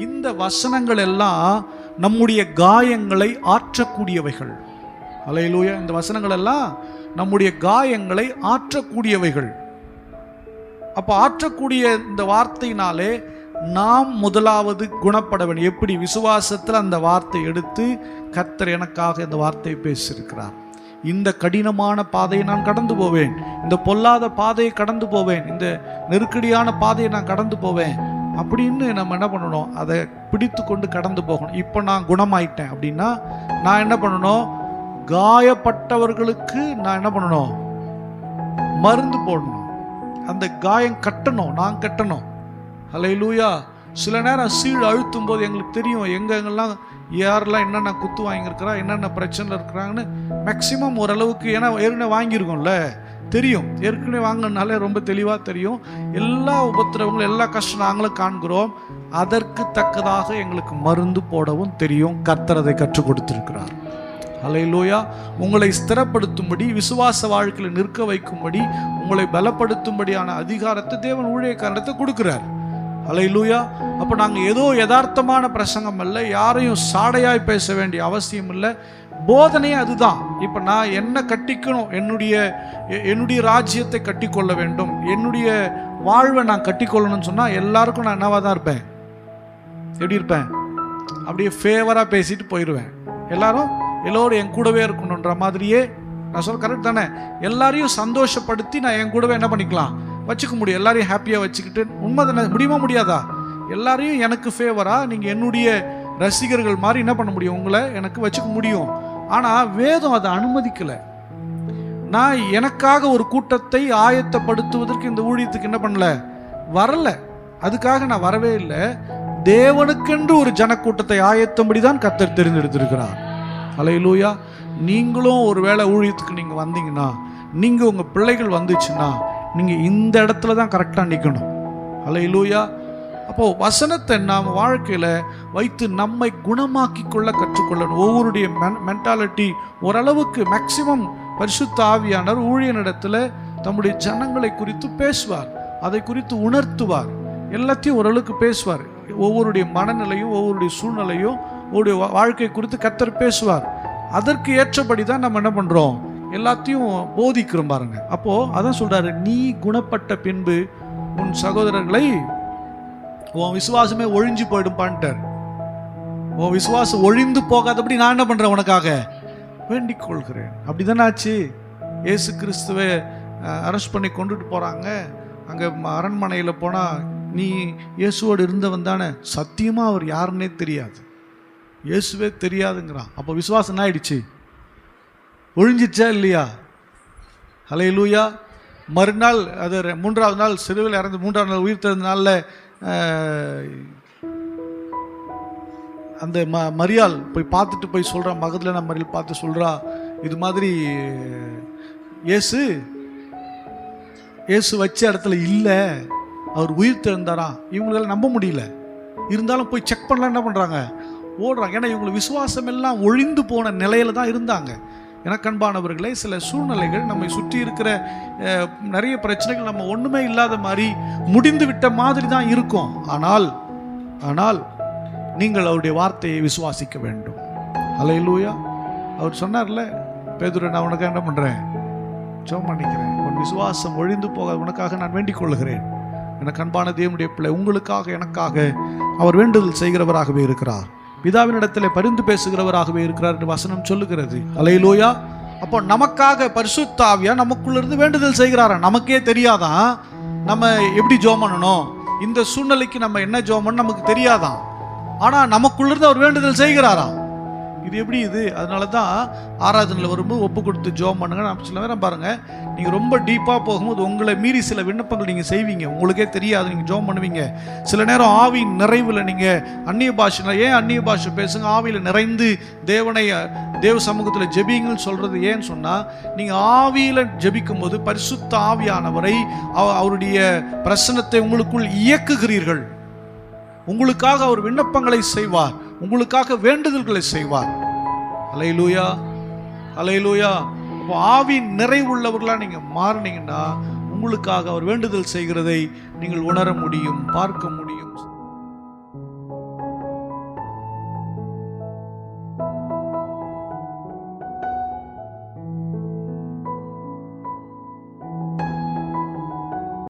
இந்த வசனங்கள் எல்லாம் நம்முடைய காயங்களை ஆற்றக்கூடியவைகள். அல்லேலூயா. இந்த வசனங்கள் எல்லாம் நம்முடைய காயங்களை ஆற்றக்கூடியவைகள். அப்போ ஆற்றக்கூடிய இந்த வார்த்தையினாலே நாம் முதலாவது குணப்பட வேண்டும். எப்படி? விசுவாசத்தில் அந்த வார்த்தை எடுத்து கர்த்தர் எனக்காக இந்த வார்த்தையை பேசியிருக்கிறார். இந்த கடினமான பாதையை நான் கடந்து போவேன், இந்த பொல்லாத பாதையை கடந்து போவேன், இந்த நெருக்கடியான பாதையை நான் கடந்து போவேன் அப்படின்னு நம்ம என்ன பண்ணணும்? அதை பிடித்து கொண்டு கடந்து போகணும். இப்போ நான் குணமாயிட்டேன் அப்படின்னா நான் என்ன பண்ணணும்? காயப்பட்டவர்களுக்கு நான் என்ன பண்ணணும்? மருந்து போடணும். அந்த காயம் கட்டணும், நான் கட்டணும். அல்லேலூயா. சில நேரம் சீழ் அழுத்தும் போது எங்களுக்கு தெரியும் எங்கெங்கெல்லாம் யாரெல்லாம் என்னென்ன குத்து வாங்கியிருக்கிறா, என்னென்ன பிரச்சனை இருக்கிறாங்கன்னு மேக்சிமம் ஓரளவுக்கு. ஏன்னா ஏற்கனவே வாங்கியிருக்கோம்ல, தெரியும். ஏற்கனவே வாங்கினாலே ரொம்ப தெளிவாக தெரியும். எல்லா உபத்திரவங்களும் எல்லா கஷ்டம் நாங்களும் காண்கிறோம். அதற்கு தக்கதாக எங்களுக்கு மருந்து போடவும் தெரியும். கர்த்தர் அதை கற்றுக் கொடுத்திருக்கிறார். அல்லேலூயா. உங்களை ஸ்திரப்படுத்தும்படி, விசுவாச வாழ்க்கையில் நிற்க வைக்கும்படி, உங்களை பலப்படுத்தும்படியான அதிகாரத்தை தேவன் ஊழியக்காரத்தை கொடுக்கிறார். அல்லேலூயா. அப்போ நாங்கள் ஏதோ யதார்த்தமான பிரசங்கம் இல்லை, யாரையும் சாடையாய் பேச வேண்டிய அவசியம் இல்லை. போதனையே அதுதான். இப்போ நான் என்ன கட்டிக்கணும், என்னுடைய ராஜ்யத்தை கட்டிக்கொள்ள வேண்டும், என்னுடைய வாழ்வை நான் கட்டிக்கொள்ளணும்னு சொன்னால் எல்லாருக்கும் நான் என்னவாக தான் இருப்பேன்? எப்படி இருப்பேன்? அப்படியே ஃபேவராக பேசிட்டு போயிடுவேன். எல்லோரும் என் கூடவே இருக்கணுன்ற மாதிரியே. நான் சொல்ல கரெக்ட் தானே? எல்லாரையும் சந்தோஷப்படுத்தி நான் என் கூடவே என்ன பண்ணிக்கலாம்? வச்சுக்க முடியும். எல்லாரையும் ஹாப்பியாக வச்சுக்கிட்டு. உண்மை தானே? முடியுமா முடியாதா? எல்லாரையும் எனக்கு ஃபேவராக நீங்கள் என்னுடைய ரசிகர்கள் மாதிரி என்ன பண்ண முடியும்? உங்களை எனக்கு வச்சுக்க முடியும். ஆனால் வேதம் அதை அனுமதிக்கலை. நான் எனக்காக ஒரு கூட்டத்தை ஆயத்தப்படுத்துவதற்கு இந்த ஊழியத்துக்கு என்ன பண்ணல? வரல. அதுக்காக நான் வரவே இல்லை. தேவனுக்கென்று ஒரு ஜனக்கூட்டத்தை ஆயத்தம்படி தான் கர்த்தர் தெரிந்தெடுத்திருக்கிறார். அல்லேலூயா. நீங்களும் ஒரு வேளை ஊழியத்துக்கு நீங்கள் வந்தீங்கன்னா, நீங்கள் உங்கள் பிள்ளைகள் வந்துச்சுன்னா, நீங்கள் இந்த இடத்துல தான் கரெக்டாக நிற்கணும். அல்லேலூயா. அப்போது வசனத்தை நாம் வாழ்க்கையில் வைத்து நம்மை குணமாக்கி கொள்ள கற்றுக்கொள்ளணும். ஒவ்வொருடைய மென்டாலிட்டி ஓரளவுக்கு மேக்சிமம் பரிசுத்த ஆவியானவர் ஊழியனிடத்தில் தம்முடைய ஜனங்களை குறித்து பேசுவார், அதை குறித்து உணர்த்துவார், எல்லாத்தையும் ஓரளவுக்கு பேசுவார். ஒவ்வொருடைய மனநிலையும் ஒவ்வொருடைய சூழ்நிலையும் ஒவ்வொரு வாழ்க்கை குறித்து கர்த்தர் பேசுவார். அதற்கு ஏற்றபடி தான் நம்ம என்ன பண்ணுறோம்? எல்லாத்தையும் போதிக்கிறோம் பாருங்க. அப்போது அதான் சொல்கிறாரு, நீ குணப்பட்ட பின்பு உன் சகோதரர்களை, உன் விசுவாசமே ஒழிஞ்சு போயிடும்பான்ட்டார். உன் விசுவாசம் ஒழிந்து போகாதபடி நான் என்ன பண்ணுறேன்? உனக்காக வேண்டிக் கொள்கிறேன். அப்படி தானே ஆச்சு. இயேசு கிறிஸ்துவை அரெஸ்ட் பண்ணி கொண்டுட்டு போகிறாங்க. அங்கே அரண்மனையில் போனால், நீ இயேசுவோடு இருந்தவன் தானே? சத்தியமாக அவர் யாருன்னே தெரியாது, இயேசுவே தெரியாதுங்கிறான். அப்போ விசுவாசம் என்ன ஆயிடுச்சு? ஒழிஞ்சிச்சா இல்லையா? அல்லேலூயா. மறுநாள், அது 3ஆவது நாள் சிலுவையில் இறந்து 3ஆவது நாள் உயிர் தெழுந்த நாளில் அந்த மரியாள் போய் பார்த்துட்டு போய் சொல்கிறா, மகதலேனா மரியாள் பார்த்து சொல்கிறா, இது மாதிரி இயேசு வச்ச இடத்துல இல்லை, அவர் உயிர் தெழுந்தாராம். இவங்களால நம்ப முடியல. இருந்தாலும் போய் செக் பண்ணலாம் என்ன பண்ணுறாங்க? ஓடுறாங்க. ஏன்னா இவங்களை விசுவாசம் எல்லாம் ஒழிந்து போன நிலையில தான் இருந்தாங்க. எனக்கு அன்பானவர்களே, சில சூழ்நிலைகள் நம்மை சுற்றி இருக்கிற நிறைய பிரச்சனைகள் நம்ம ஒன்றுமே இல்லாத மாதிரி முடிந்து விட்ட மாதிரி தான் இருக்கும். ஆனால் நீங்கள் அவருடைய வார்த்தையை விசுவாசிக்க வேண்டும். அல்லேலூயா. அவர் சொன்னார்ல, பேதுரு, நான் உனக்காக என்ன பண்ணுறேன்? ஜெபம் பண்ணிக்கிறேன். உன் விசுவாசம் ஒழிந்து போக உனக்காக நான் வேண்டிக் கொள்கிறேன். எனக்கு அன்பான தேவனுடைய பிள்ளை, உங்களுக்காக எனக்காக அவர் வேண்டுதல் செய்கிறவராகவே இருக்கிறார். பிதாவினிடத்தில் பரிந்து பேசுகிறவராகவே இருக்கிறார் என்று வசனம் சொல்லுகிறது. அல்லேலூயா. அப்போ நமக்காக பரிசுத்த ஆவியா நமக்குள்ளிருந்து வேண்டுதல் செய்கிறாரா? நமக்கே தெரியாதான் நம்ம எப்படி ஜெபம் பண்ணணும், இந்த சூழ்நிலைக்கு நம்ம என்ன ஜெபம் பண்ணணும் நமக்கு தெரியாதான். ஆனால் நமக்குள்ளிருந்து அவர் வேண்டுதல் செய்கிறாராம். இது எப்படி இது? அதனால தான் ஆராதனையில் வரும்போது ஒப்பு கொடுத்து ஜெபம் பண்ணுங்க. நம்ம சில நேரம் பாருங்கள், நீங்கள் ரொம்ப டீப்பாக போகும்போது உங்களை மீறி சில விண்ணப்பங்கள் நீங்கள் செய்வீங்க, உங்களுக்கே தெரியாது, நீங்கள் ஜெபம் பண்ணுவீங்க. சில நேரம் ஆவியின் நிறைவில் நீங்கள் அந்நிய பாஷை, ஏன் அந்நிய பாஷை பேசுங்க, ஆவியில் நிறைந்து தேவ சமூகத்தில் ஜெபிங்கன்னு சொல்கிறது ஏன்னு சொன்னால், நீங்கள் ஆவியில் ஜெபிக்கும் போது பரிசுத்த ஆவியானவரை, அவருடைய பிரசன்னத்தை உங்களுக்குள் இயக்குகிறீர்கள். உங்களுக்காக அவர் விண்ணப்பங்களை செய்வார், உங்களுக்காக வேண்டுதல்களை செய்வார். அல்லேலூயா, அல்லேலூயா. அப்போ ஆவியின் நிறைவுள்ளவர்களாக நீங்கள் மாறினீங்கன்னா உங்களுக்காக அவர் வேண்டுதல் செய்கிறதை நீங்கள் உணர முடியும், பார்க்க முடியும்.